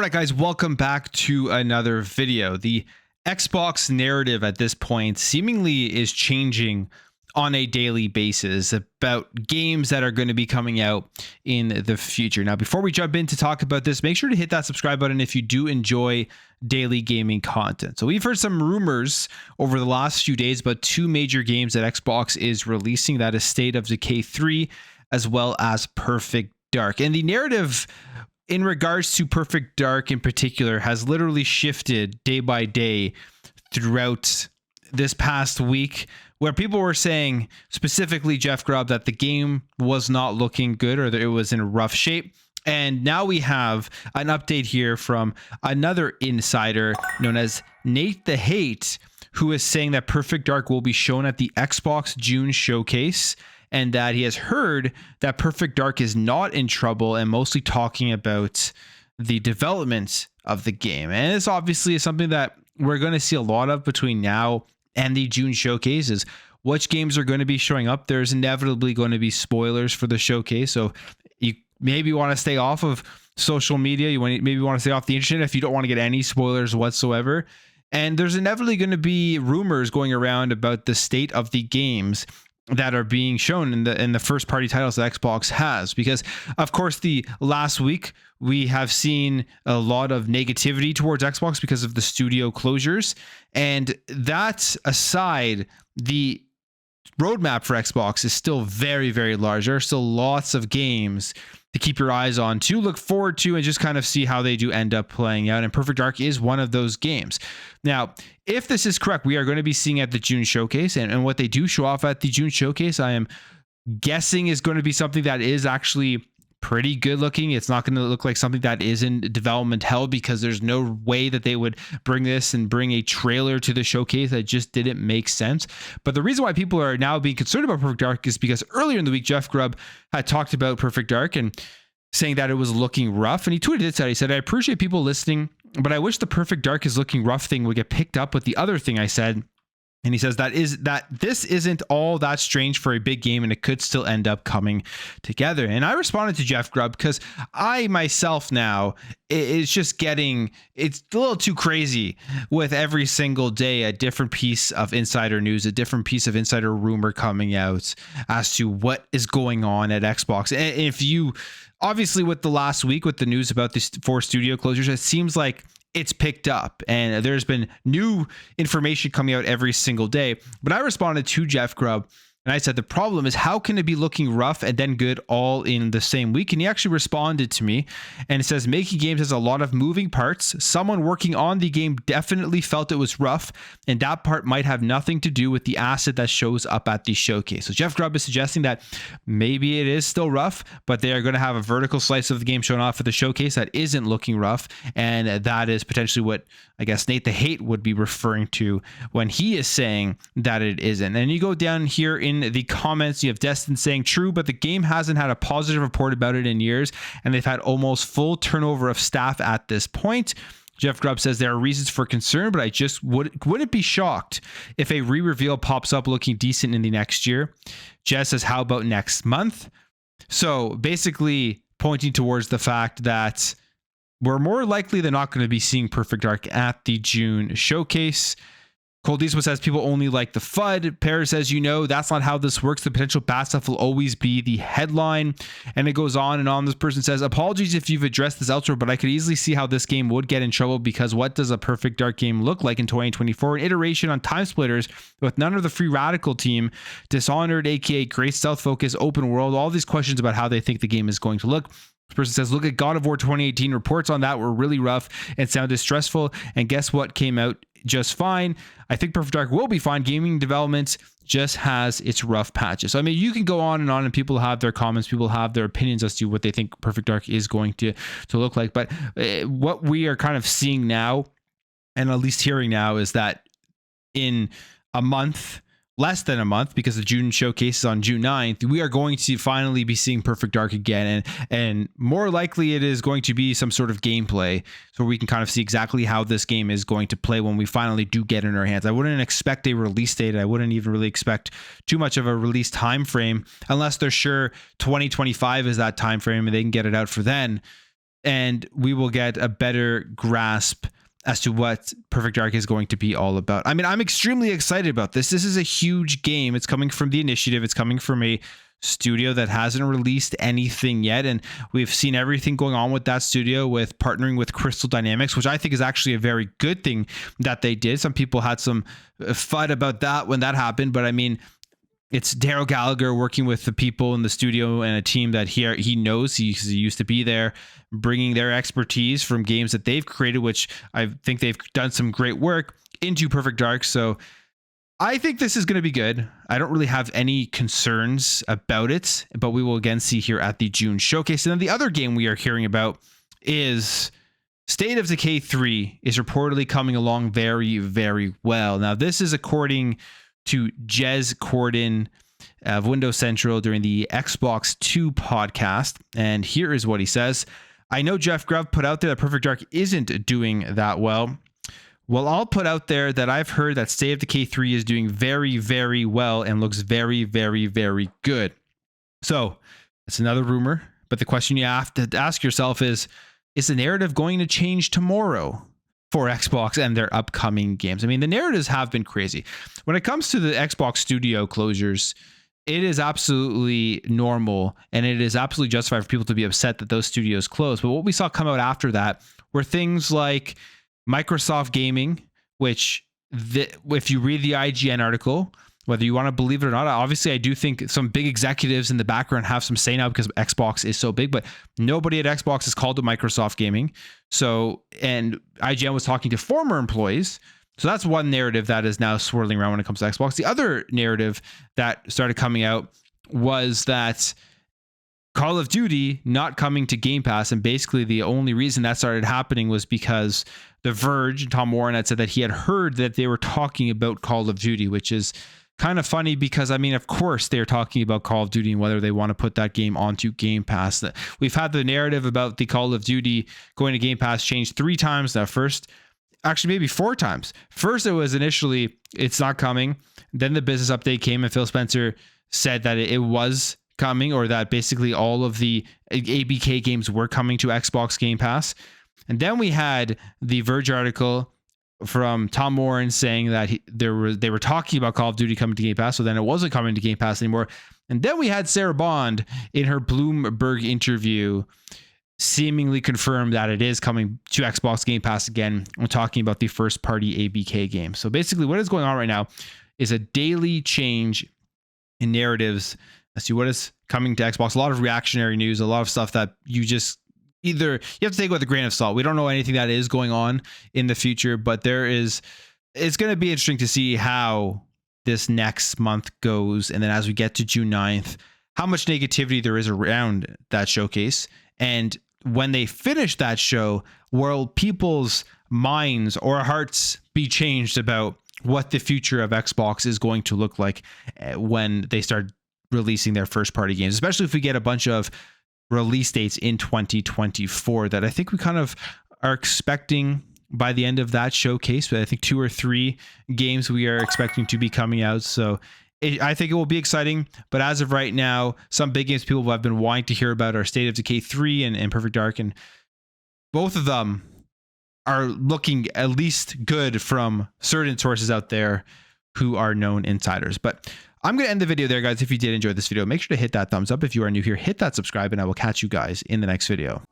right, guys, welcome back to another video. The Xbox narrative at this point seemingly is changing on a daily basis about games that are going to be coming out in the future. Now, before we jump in to talk about this, make sure to hit that subscribe button if you do enjoy daily gaming content. So we've heard some rumors over the last few days about two major games that Xbox is releasing. That is State of Decay 3 as well as Perfect Dark. And the narrative in regards to Perfect Dark in particular has literally shifted day by day throughout this past week, where people were saying, specifically Jeff Grubb, that the game was not looking good or that it was in rough shape. And now we have an update here from another insider known as Nate the Hate, who is saying that Perfect Dark will be shown at the Xbox June showcase, and that he has heard that Perfect Dark is not in trouble, and mostly talking about the development of the game. And this obviously is something that we're going to see a lot of between now and the June showcase, is which games are going to be showing up. There's inevitably going to be spoilers for the showcase, so you maybe want to stay off of social media. You maybe want to stay off the internet if you don't want to get any spoilers whatsoever. And there's inevitably going to be rumors going around about the state of the games that are being shown in the first party titles that Xbox has, because of course the last week we have seen a lot of negativity towards Xbox because of the studio closures. And that aside, the roadmap for Xbox is still very, very large. There are still lots of games to keep your eyes on, to look forward to, and just kind of see how they do end up playing out. And Perfect Dark is one of those games. Now, if this is correct, we are going to be seeing at the June showcase, and what they do show off at the June showcase, I am guessing is going to be something that is actually pretty good looking. It's not going to look like something that is in development hell, because there's no way that they would bring this and bring a trailer to the showcase. That just didn't make sense. But the reason why people are now being concerned about Perfect Dark is because earlier in the week, Jeff Grubb had talked about Perfect Dark and saying that it was looking rough. And he tweeted it out. He said, "I appreciate people listening, but I wish the Perfect Dark is looking rough thing would get picked up with the other thing I said." And he says that this isn't all that strange for a big game, and it could still end up coming together. And I responded to Jeff Grubb because I myself now, it's a little too crazy with every single day a different piece of insider news, a different piece of insider rumor coming out as to what is going on at Xbox. And if you, obviously with the last week, with the news about these 4 studio closures, it seems like it's picked up and there's been new information coming out every single day. But I responded to Jeff Grubb and I said, the problem is, how can it be looking rough and then good all in the same week? And he actually responded to me and it says, making games has a lot of moving parts. Someone working on the game definitely felt it was rough, and that part might have nothing to do with the asset that shows up at the showcase. So Jeff Grubb is suggesting that maybe it is still rough, but they are going to have a vertical slice of the game shown off at the showcase that isn't looking rough. And that is potentially what I guess Nate the Hate would be referring to when he is saying that it isn't. And you go down here in the comments, you have Destin saying, true, but the game hasn't had a positive report about it in years, and they've had almost full turnover of staff at this point. Jeff Grubb says there are reasons for concern, but I just wouldn't be shocked if a re-reveal pops up looking decent in the next year. Jess says, how about next month? So basically pointing towards the fact that we're more likely than not going to be seeing Perfect Dark at the June showcase. Coldismo says people only like the FUD. Paris says, that's not how this works. The potential bad stuff will always be the headline. And it goes on and on. This person says, apologies if you've addressed this elsewhere, but I could easily see how this game would get in trouble, because what does a Perfect Dark game look like in 2024? An iteration on Time Splitters with none of the Free Radical team, Dishonored, aka great stealth focus, open world, all these questions about how they think the game is going to look. This person says, look at God of War 2018. Reports on that were really rough and sounded stressful. And guess what came out just fine? I think Perfect Dark will be fine. Gaming development just has its rough patches. So, I mean, you can go on, and people have their comments, people have their opinions as to what they think Perfect Dark is going to look like. But what we are kind of seeing now, and at least hearing now, is that in a month, less than a month, because the June showcase is on June 9th, we are going to finally be seeing Perfect Dark again, and more likely it is going to be some sort of gameplay, so we can kind of see exactly how this game is going to play when we finally do get in our hands. I wouldn't expect a release date. I wouldn't even really expect too much of a release time frame, unless they're sure 2025 is that time frame and they can get it out for then. and we will get a better grasp as to what Perfect Dark is going to be all about. I mean, I'm extremely excited about this. This is a huge game. It's coming from the Initiative. It's coming from a studio that hasn't released anything yet, and we've seen everything going on with that studio with partnering with Crystal Dynamics, which I think is actually a very good thing that they did. Some people had some FUD about that when that happened, but I mean, it's Daryl Gallagher working with the people in the studio and a team that he knows. He used to be there, bringing their expertise from games that they've created, which I think they've done some great work, into Perfect Dark. So I think this is going to be good. I don't really have any concerns about it, but we will again see here at the June showcase. And then the other game we are hearing about is State of Decay 3 is reportedly coming along very, very well. Now, this is according to Jez Corden of Windows Central during the Xbox 2 podcast. And here is what he says. I know Jeff Grubb put out there that Perfect Dark isn't doing that well. Well, I'll put out there that I've heard that State of Decay 3 is doing very, very well and looks very, very, very good. So it's another rumor. But the question you have to ask yourself is the narrative going to change tomorrow for Xbox and their upcoming games? I mean, the narratives have been crazy. When it comes to the Xbox studio closures, it is absolutely normal and it is absolutely justified for people to be upset that those studios closed. But what we saw come out after that were things like Microsoft Gaming, which if you read the IGN article, whether you want to believe it or not, obviously I do think some big executives in the background have some say now because Xbox is so big, but nobody at Xbox has called it Microsoft Gaming. So, and IGN was talking to former employees. So that's one narrative that is now swirling around when it comes to Xbox. The other narrative that started coming out was that Call of Duty not coming to Game Pass, and basically the only reason that started happening was because The Verge, Tom Warren, had said that he had heard that they were talking about Call of Duty, which is kind of funny because, I mean, of course they're talking about Call of Duty and whether they want to put that game onto Game Pass. We've had the narrative about the Call of Duty going to Game Pass changed 3 times now. First, actually maybe 4 times. First, it was initially, it's not coming. Then the business update came and Phil Spencer said that it was coming, or that basically all of the ABK games were coming to Xbox Game Pass. And then we had the Verge article from Tom Warren saying that they were talking about Call of Duty coming to Game Pass, so then it wasn't coming to Game Pass anymore. And then we had Sarah Bond in her Bloomberg interview seemingly confirm that it is coming to Xbox Game Pass again. We're talking about the first party ABK game. So basically what is going on right now is a daily change in narratives as to what is coming to Xbox. A lot of reactionary news, a lot of stuff that you just you have to take with a grain of salt. We don't know anything that is going on in the future, but it's going to be interesting to see how this next month goes. And then as we get to June 9th, how much negativity there is around that showcase. And when they finish that show, will people's minds or hearts be changed about what the future of Xbox is going to look like when they start releasing their first party games, especially if we get a bunch of release dates in 2024 that I think we kind of are expecting by the end of that showcase. But I think 2 or 3 games we are expecting to be coming out. So I think it will be exciting. But as of right now, some big games people have been wanting to hear about are State of Decay 3 and Perfect Dark. And both of them are looking at least good from certain sources out there who are known insiders. But I'm going to end the video there, guys. If you did enjoy this video, make sure to hit that thumbs up. If you are new here, hit that subscribe, and I will catch you guys in the next video.